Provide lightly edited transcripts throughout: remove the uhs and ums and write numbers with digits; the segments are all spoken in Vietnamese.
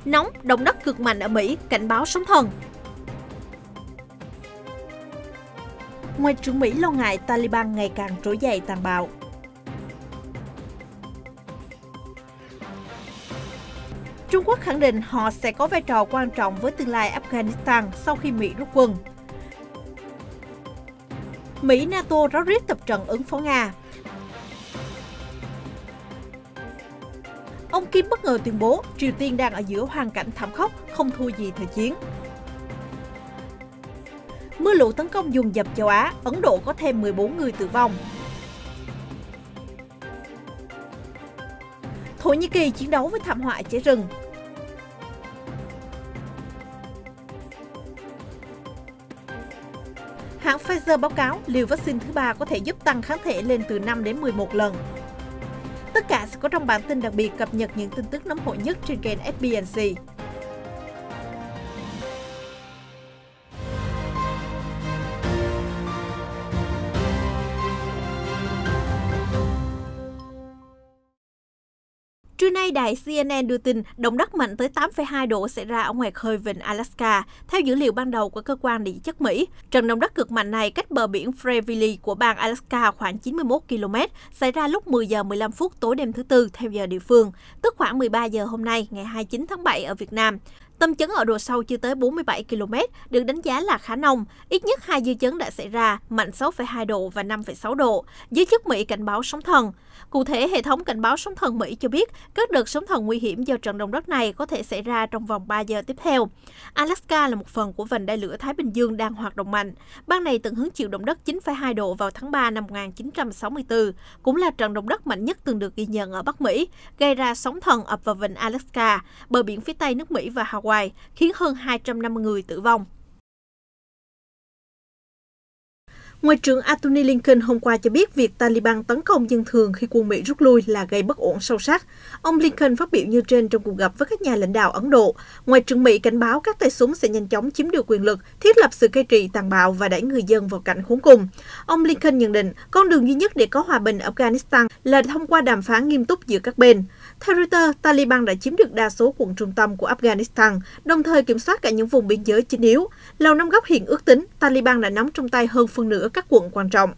Nóng, động đất cực mạnh ở Mỹ, cảnh báo sóng thần. Ngoại trưởng Mỹ lo ngại Taliban ngày càng trỗi dậy tàn bạo. Trung Quốc khẳng định họ sẽ có vai trò quan trọng với tương lai Afghanistan sau khi Mỹ rút quân. Mỹ, NATO ráo riết tập trận ứng phó Nga. Ông Kim bất ngờ tuyên bố Triều Tiên đang ở giữa hoàn cảnh thảm khốc, không thua gì thời chiến. Mưa lũ tấn công dồn dập châu Á, Ấn Độ có thêm 14 người tử vong. Thổ Nhĩ Kỳ chiến đấu với thảm họa cháy rừng. Hãng Pfizer báo cáo liều vaccine thứ 3 có thể giúp tăng kháng thể lên từ 5 đến 11 lần. Tất cả sẽ có trong bản tin đặc biệt cập nhật những tin tức nóng hổi nhất trên kênh FBNC. Trưa nay, đài CNN đưa tin động đất mạnh tới 8,2 độ xảy ra ở ngoài khơi vịnh Alaska, theo dữ liệu ban đầu của cơ quan địa chất Mỹ. Trận động đất cực mạnh này cách bờ biển Fairville của bang Alaska khoảng 91 km, xảy ra lúc 10 giờ 15 phút tối đêm thứ Tư theo giờ địa phương, tức khoảng 13 giờ hôm nay, ngày 29 tháng 7 ở Việt Nam. Tâm chấn ở độ sâu chưa tới 47 km, được đánh giá là khá nông. Ít nhất 2 dư chấn đã xảy ra, mạnh 6,2 độ và 5,6 độ. Giới chức Mỹ cảnh báo sóng thần. Cụ thể, hệ thống cảnh báo sóng thần Mỹ cho biết các đợt sóng thần nguy hiểm do trận động đất này có thể xảy ra trong vòng 3 giờ tiếp theo. Alaska là một phần của vành đai lửa Thái Bình Dương đang hoạt động mạnh. Bang này từng hứng chịu động đất 9,2 độ vào tháng 3 năm 1964, cũng là trận động đất mạnh nhất từng được ghi nhận ở Bắc Mỹ, gây ra sóng thần ập vào vịnh Alaska, bờ biển phía Tây nước Mỹ và Hawaii, khiến hơn 250 người tử vong. Ngoại trưởng Antony Blinken hôm qua cho biết việc Taliban tấn công dân thường khi quân Mỹ rút lui là gây bất ổn sâu sắc. Ông Blinken phát biểu như trên trong cuộc gặp với các nhà lãnh đạo Ấn Độ. Ngoại trưởng Mỹ cảnh báo các tay súng sẽ nhanh chóng chiếm được quyền lực, thiết lập sự cai trị tàn bạo và đẩy người dân vào cảnh khốn cùng. Ông Blinken nhận định con đường duy nhất để có hòa bình ở Afghanistan là thông qua đàm phán nghiêm túc giữa các bên. Theo Reuters, Taliban đã chiếm được đa số quận trung tâm của Afghanistan, đồng thời kiểm soát cả những vùng biên giới chính yếu. Lầu Năm Góc hiện ước tính Taliban đã nắm trong tay hơn phân nửa các quận quan trọng.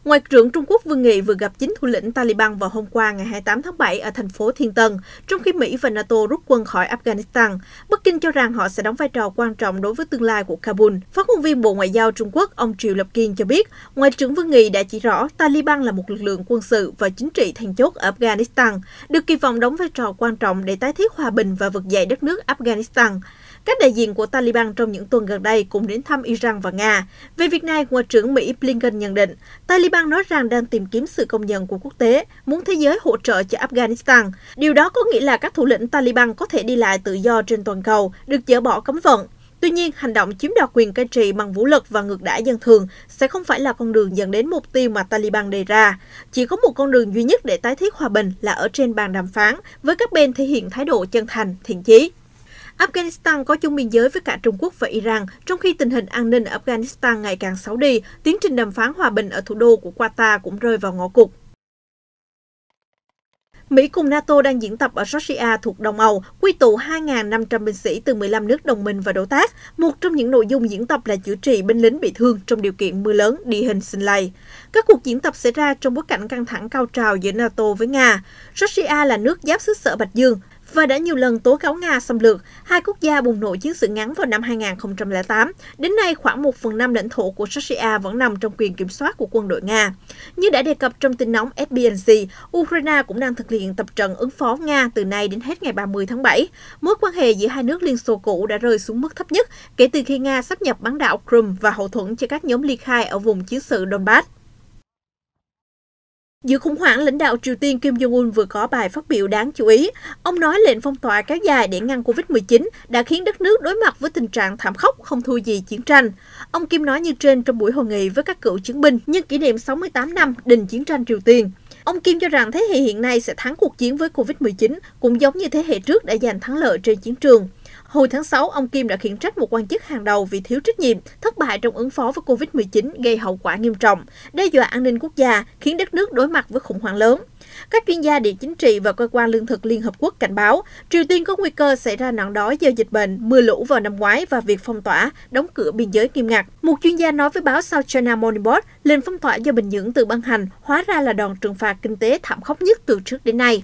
Ngoại trưởng Trung Quốc Vương Nghị vừa gặp chính thủ lĩnh Taliban vào hôm qua ngày 28 tháng 7 ở thành phố Thiên Tân, trong khi Mỹ và NATO rút quân khỏi Afghanistan. Bắc Kinh cho rằng họ sẽ đóng vai trò quan trọng đối với tương lai của Kabul. Phát ngôn viên Bộ Ngoại giao Trung Quốc, ông Triệu Lập Kiên cho biết, Ngoại trưởng Vương Nghị đã chỉ rõ Taliban là một lực lượng quân sự và chính trị then chốt ở Afghanistan, được kỳ vọng đóng vai trò quan trọng để tái thiết hòa bình và vực dậy đất nước Afghanistan. Các đại diện của Taliban trong những tuần gần đây cũng đến thăm Iran và Nga. Về việc này, Ngoại trưởng Mỹ Blinken nhận định, Taliban nói rằng đang tìm kiếm sự công nhận của quốc tế, muốn thế giới hỗ trợ cho Afghanistan. Điều đó có nghĩa là các thủ lĩnh Taliban có thể đi lại tự do trên toàn cầu, được dỡ bỏ cấm vận. Tuy nhiên, hành động chiếm đoạt quyền cai trị bằng vũ lực và ngược đãi dân thường sẽ không phải là con đường dẫn đến mục tiêu mà Taliban đề ra. Chỉ có một con đường duy nhất để tái thiết hòa bình là ở trên bàn đàm phán, với các bên thể hiện thái độ chân thành, thiện chí. Afghanistan có chung biên giới với cả Trung Quốc và Iran, trong khi tình hình an ninh ở Afghanistan ngày càng xấu đi, tiến trình đàm phán hòa bình ở thủ đô của Qatar cũng rơi vào ngõ cụt. Mỹ cùng NATO đang diễn tập ở Georgia thuộc Đông Âu, quy tụ 2.500 binh sĩ từ 15 nước đồng minh và đối tác. Một trong những nội dung diễn tập là chữa trị binh lính bị thương trong điều kiện mưa lớn, địa hình xình lầy. Các cuộc diễn tập xảy ra trong bối cảnh căng thẳng cao trào giữa NATO với Nga. Georgia là nước giáp xứ Sở Bạch Dương và đã nhiều lần tố cáo Nga xâm lược. Hai quốc gia bùng nổ chiến sự ngắn vào năm 2008. Đến nay, khoảng 1/5 lãnh thổ của Georgia vẫn nằm trong quyền kiểm soát của quân đội Nga. Như đã đề cập trong tin nóng FBNC, Ukraine cũng đang thực hiện tập trận ứng phó Nga từ nay đến hết ngày 30 tháng 7. Mối quan hệ giữa hai nước Liên Xô cũ đã rơi xuống mức thấp nhất kể từ khi Nga sáp nhập bán đảo Crimea và hậu thuẫn cho các nhóm ly khai ở vùng chiến sự Donbass. Giữa khủng hoảng, lãnh đạo Triều Tiên Kim Jong-un vừa có bài phát biểu đáng chú ý. Ông nói lệnh phong tỏa kéo dài để ngăn Covid-19 đã khiến đất nước đối mặt với tình trạng thảm khốc không thua gì chiến tranh. Ông Kim nói như trên trong buổi hội nghị với các cựu chiến binh nhân kỷ niệm 68 năm đình chiến tranh Triều Tiên. Ông Kim cho rằng thế hệ hiện nay sẽ thắng cuộc chiến với Covid-19, cũng giống như thế hệ trước đã giành thắng lợi trên chiến trường. Hồi tháng 6, ông Kim đã khiển trách một quan chức hàng đầu vì thiếu trách nhiệm, thất bại trong ứng phó với Covid-19 gây hậu quả nghiêm trọng, đe dọa an ninh quốc gia, khiến đất nước đối mặt với khủng hoảng lớn. Các chuyên gia địa chính trị và cơ quan lương thực Liên Hợp Quốc cảnh báo Triều Tiên có nguy cơ xảy ra nạn đói do dịch bệnh, mưa lũ vào năm ngoái và việc phong tỏa, đóng cửa biên giới nghiêm ngặt. Một chuyên gia nói với báo South China Morning Post, lệnh phong tỏa do Bình Nhưỡng tự ban hành hóa ra là đòn trừng phạt kinh tế thảm khốc nhất từ trước đến nay.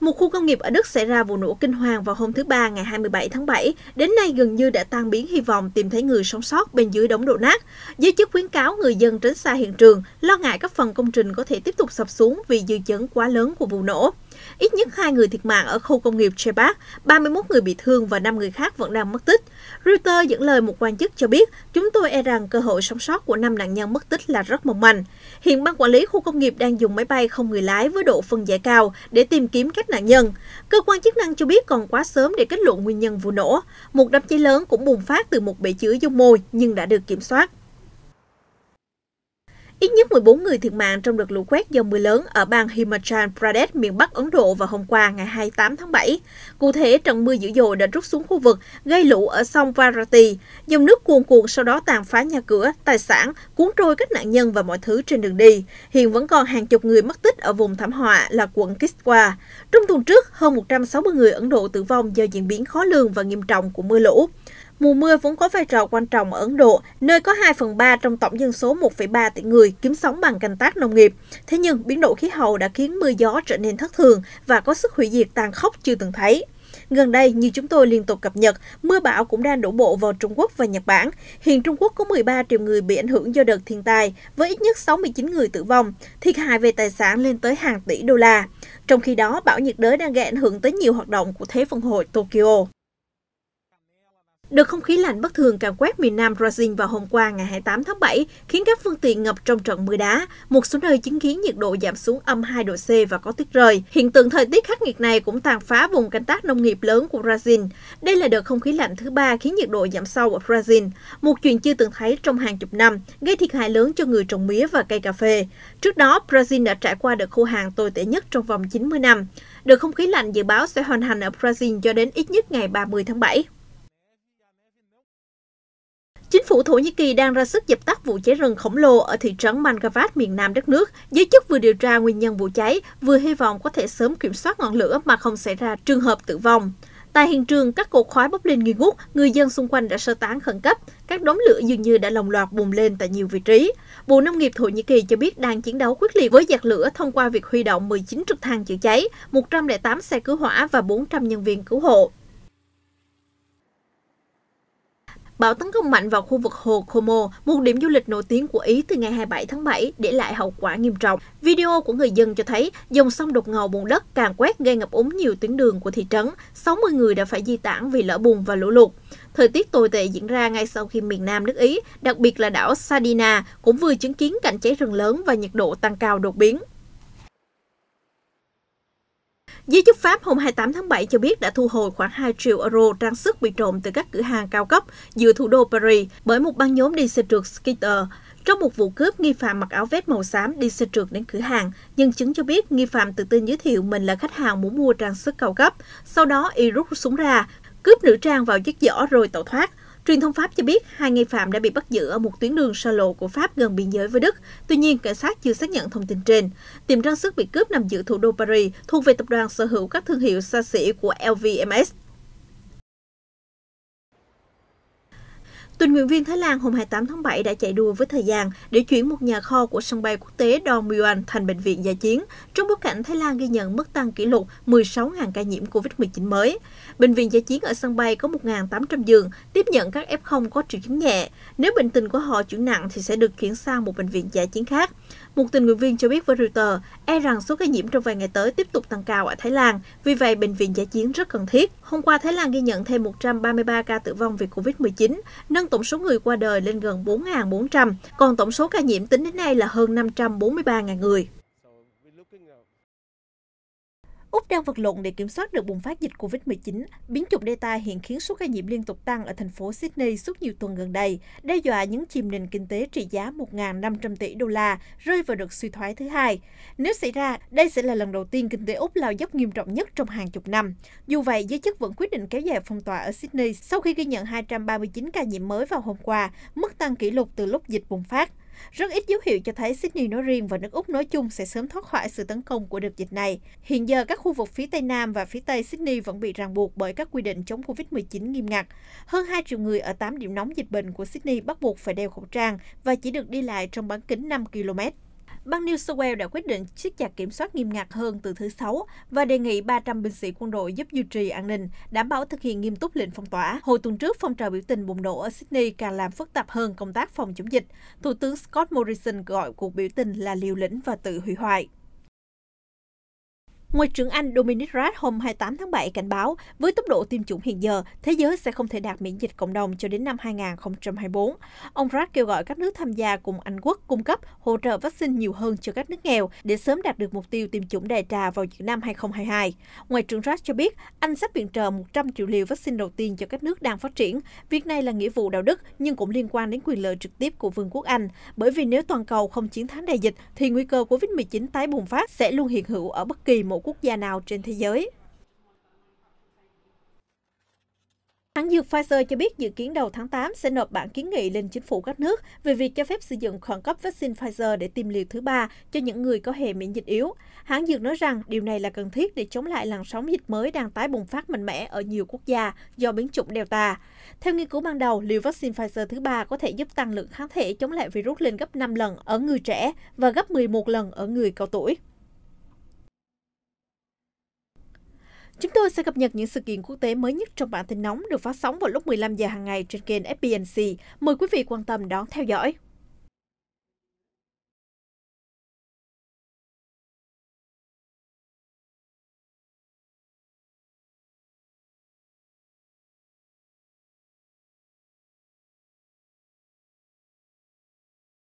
Một khu công nghiệp ở Đức xảy ra vụ nổ kinh hoàng vào hôm thứ Ba ngày 27 tháng 7. Đến nay gần như đã tan biến hy vọng tìm thấy người sống sót bên dưới đống đổ nát. Giới chức khuyến cáo người dân tránh xa hiện trường, lo ngại các phần công trình có thể tiếp tục sập xuống vì dư chấn quá lớn của vụ nổ. Ít nhất 2 người thiệt mạng ở khu công nghiệp Trebach, 31 người bị thương và 5 người khác vẫn đang mất tích. Reuters dẫn lời một quan chức cho biết, chúng tôi e rằng cơ hội sống sót của 5 nạn nhân mất tích là rất mong manh. Hiện ban quản lý khu công nghiệp đang dùng máy bay không người lái với độ phân giải cao để tìm kiếm các nạn nhân. Cơ quan chức năng cho biết còn quá sớm để kết luận nguyên nhân vụ nổ. Một đám cháy lớn cũng bùng phát từ một bể chứa dung môi nhưng đã được kiểm soát. Ít nhất 14 người thiệt mạng trong đợt lũ quét do mưa lớn ở bang Himachal Pradesh, miền Bắc Ấn Độ vào hôm qua ngày 28 tháng 7. Cụ thể, trận mưa dữ dội đã trút xuống khu vực, gây lũ ở sông Varati. Dòng nước cuồn cuộn sau đó tàn phá nhà cửa, tài sản, cuốn trôi các nạn nhân và mọi thứ trên đường đi. Hiện vẫn còn hàng chục người mất tích ở vùng thảm họa là quận Kishtwar. Trong tuần trước, hơn 160 người Ấn Độ tử vong do diễn biến khó lường và nghiêm trọng của mưa lũ. Mùa mưa vốn có vai trò quan trọng ở Ấn Độ, nơi có 2/3 trong tổng dân số 1,3 tỷ người kiếm sống bằng canh tác nông nghiệp. Thế nhưng, biến đổi khí hậu đã khiến mưa gió trở nên thất thường và có sức hủy diệt tàn khốc chưa từng thấy. Gần đây, như chúng tôi liên tục cập nhật, mưa bão cũng đang đổ bộ vào Trung Quốc và Nhật Bản. Hiện Trung Quốc có 13 triệu người bị ảnh hưởng do đợt thiên tai, với ít nhất 69 người tử vong, thiệt hại về tài sản lên tới hàng tỷ đô la. Trong khi đó, bão nhiệt đới đang gây ảnh hưởng tới nhiều hoạt động của Thế vận hội Tokyo. Đợt không khí lạnh bất thường càn quét miền Nam Brazil vào hôm qua ngày 28 tháng 7 khiến các phương tiện ngập trong trận mưa đá. Một số nơi chứng kiến nhiệt độ giảm xuống âm 2 độ C và có tuyết rơi. Hiện tượng thời tiết khắc nghiệt này cũng tàn phá vùng canh tác nông nghiệp lớn của Brazil. Đây là đợt không khí lạnh thứ 3 khiến nhiệt độ giảm sâu ở Brazil, một chuyện chưa từng thấy trong hàng chục năm, gây thiệt hại lớn cho người trồng mía và cây cà phê. Trước đó, Brazil đã trải qua đợt khô hạn tồi tệ nhất trong vòng 90 năm. Đợt không khí lạnh dự báo sẽ hoành hành ở Brazil cho đến ít nhất ngày 30 tháng 7. Chính phủ Thổ Nhĩ Kỳ đang ra sức dập tắt vụ cháy rừng khổng lồ ở thị trấn Mangavat, miền nam đất nước. Giới chức vừa điều tra nguyên nhân vụ cháy, vừa hy vọng có thể sớm kiểm soát ngọn lửa mà không xảy ra trường hợp tử vong. Tại hiện trường, các cột khói bốc lên nghi ngút, người dân xung quanh đã sơ tán khẩn cấp. Các đống lửa dường như đã đồng loạt bùng lên tại nhiều vị trí. Bộ Nông nghiệp Thổ Nhĩ Kỳ cho biết đang chiến đấu quyết liệt với giặc lửa thông qua việc huy động 19 trực thăng chữa cháy, 108 xe cứu hỏa và 400 nhân viên cứu hộ. Bão tấn công mạnh vào khu vực hồ Como, một điểm du lịch nổi tiếng của Ý từ ngày 27 tháng 7, để lại hậu quả nghiêm trọng. Video của người dân cho thấy dòng sông đột ngầu bùn đất càn quét gây ngập úng nhiều tuyến đường của thị trấn. 60 người đã phải di tản vì lở bùn và lũ lụt. Thời tiết tồi tệ diễn ra ngay sau khi miền nam nước Ý, đặc biệt là đảo Sardinia, cũng vừa chứng kiến cảnh cháy rừng lớn và nhiệt độ tăng cao đột biến. Giới chức Pháp hôm 28 tháng 7 cho biết đã thu hồi khoảng 2 triệu euro trang sức bị trộm từ các cửa hàng cao cấp giữa thủ đô Paris bởi một băng nhóm đi xe trượt Skitter. Trong một vụ cướp, nghi phạm mặc áo vest màu xám đi xe trượt đến cửa hàng. Nhân chứng cho biết nghi phạm tự tin giới thiệu mình là khách hàng muốn mua trang sức cao cấp. Sau đó, y rút súng ra, cướp nữ trang vào chiếc giỏ rồi tẩu thoát. Truyền thông Pháp cho biết hai nghi phạm đã bị bắt giữ ở một tuyến đường xa lộ của Pháp gần biên giới với Đức. Tuy nhiên, cảnh sát chưa xác nhận thông tin trên. Tiệm trang sức bị cướp nằm giữa thủ đô Paris, thuộc về tập đoàn sở hữu các thương hiệu xa xỉ của LVMH. Tình nguyện viên Thái Lan hôm 28 tháng 7 đã chạy đua với thời gian để chuyển một nhà kho của sân bay quốc tế Don Mueang thành bệnh viện dã chiến, trong bối cảnh Thái Lan ghi nhận mức tăng kỷ lục 16.000 ca nhiễm COVID-19 mới. Bệnh viện dã chiến ở sân bay có 1.800 giường, tiếp nhận các F0 có triệu chứng nhẹ. Nếu bệnh tình của họ chuyển nặng thì sẽ được chuyển sang một bệnh viện dã chiến khác. Một tình nguyện viên cho biết với Reuters, e rằng số ca nhiễm trong vài ngày tới tiếp tục tăng cao ở Thái Lan, vì vậy bệnh viện dã chiến rất cần thiết. Hôm qua, Thái Lan ghi nhận thêm 133 ca tử vong vì COVID-19, nâng tổng số người qua đời lên gần 4.400, còn tổng số ca nhiễm tính đến nay là hơn 543.000 người. Úc đang vật lộn để kiểm soát đợt bùng phát dịch COVID-19. Biến chủng Delta hiện khiến số ca nhiễm liên tục tăng ở thành phố Sydney suốt nhiều tuần gần đây, đe dọa nhấn chìm nền kinh tế trị giá 1.500 tỷ đô la, rơi vào đợt suy thoái thứ hai. Nếu xảy ra, đây sẽ là lần đầu tiên kinh tế Úc lao dốc nghiêm trọng nhất trong hàng chục năm. Dù vậy, giới chức vẫn quyết định kéo dài phong tỏa ở Sydney sau khi ghi nhận 239 ca nhiễm mới vào hôm qua, mức tăng kỷ lục từ lúc dịch bùng phát. Rất ít dấu hiệu cho thấy Sydney nói riêng và nước Úc nói chung sẽ sớm thoát khỏi sự tấn công của đợt dịch này. Hiện giờ, các khu vực phía Tây Nam và phía Tây Sydney vẫn bị ràng buộc bởi các quy định chống Covid-19 nghiêm ngặt. Hơn 2 triệu người ở 8 điểm nóng dịch bệnh của Sydney bắt buộc phải đeo khẩu trang và chỉ được đi lại trong bán kính 5 km. Bang New South Wales đã quyết định siết chặt kiểm soát nghiêm ngặt hơn từ thứ Sáu và đề nghị 300 binh sĩ quân đội giúp duy trì an ninh, đảm bảo thực hiện nghiêm túc lệnh phong tỏa. Hồi tuần trước, phong trào biểu tình bùng nổ ở Sydney càng làm phức tạp hơn công tác phòng chống dịch. Thủ tướng Scott Morrison gọi cuộc biểu tình là liều lĩnh và tự hủy hoại. Ngoại trưởng Anh Dominic Raab hôm 28 tháng 7 cảnh báo, với tốc độ tiêm chủng hiện giờ, thế giới sẽ không thể đạt miễn dịch cộng đồng cho đến năm 2024. Ông Raab kêu gọi các nước tham gia cùng Anh Quốc cung cấp, hỗ trợ vaccine nhiều hơn cho các nước nghèo để sớm đạt được mục tiêu tiêm chủng đại trà vào giữa năm 2022. Ngoại trưởng Raab cho biết, Anh sắp viện trợ 100 triệu liều vaccine đầu tiên cho các nước đang phát triển. Việc này là nghĩa vụ đạo đức nhưng cũng liên quan đến quyền lợi trực tiếp của Vương quốc Anh, bởi vì nếu toàn cầu không chiến thắng đại dịch thì nguy cơ Covid-19 tái bùng phát sẽ luôn hiện hữu ở bất kỳ một quốc gia nào trên thế giới. Hãng dược Pfizer cho biết dự kiến đầu tháng 8 sẽ nộp bản kiến nghị lên chính phủ các nước về việc cho phép sử dụng khẩn cấp vaccine Pfizer để tiêm liều thứ 3 cho những người có hệ miễn dịch yếu. Hãng dược nói rằng điều này là cần thiết để chống lại làn sóng dịch mới đang tái bùng phát mạnh mẽ ở nhiều quốc gia do biến chủng Delta. Theo nghiên cứu ban đầu, liều vaccine Pfizer thứ 3 có thể giúp tăng lượng kháng thể chống lại virus lên gấp 5 lần ở người trẻ và gấp 11 lần ở người cao tuổi. Chúng tôi sẽ cập nhật những sự kiện quốc tế mới nhất trong bản tin nóng được phát sóng vào lúc 15 giờ hàng ngày trên kênh FBNC. Mời quý vị quan tâm đón theo dõi.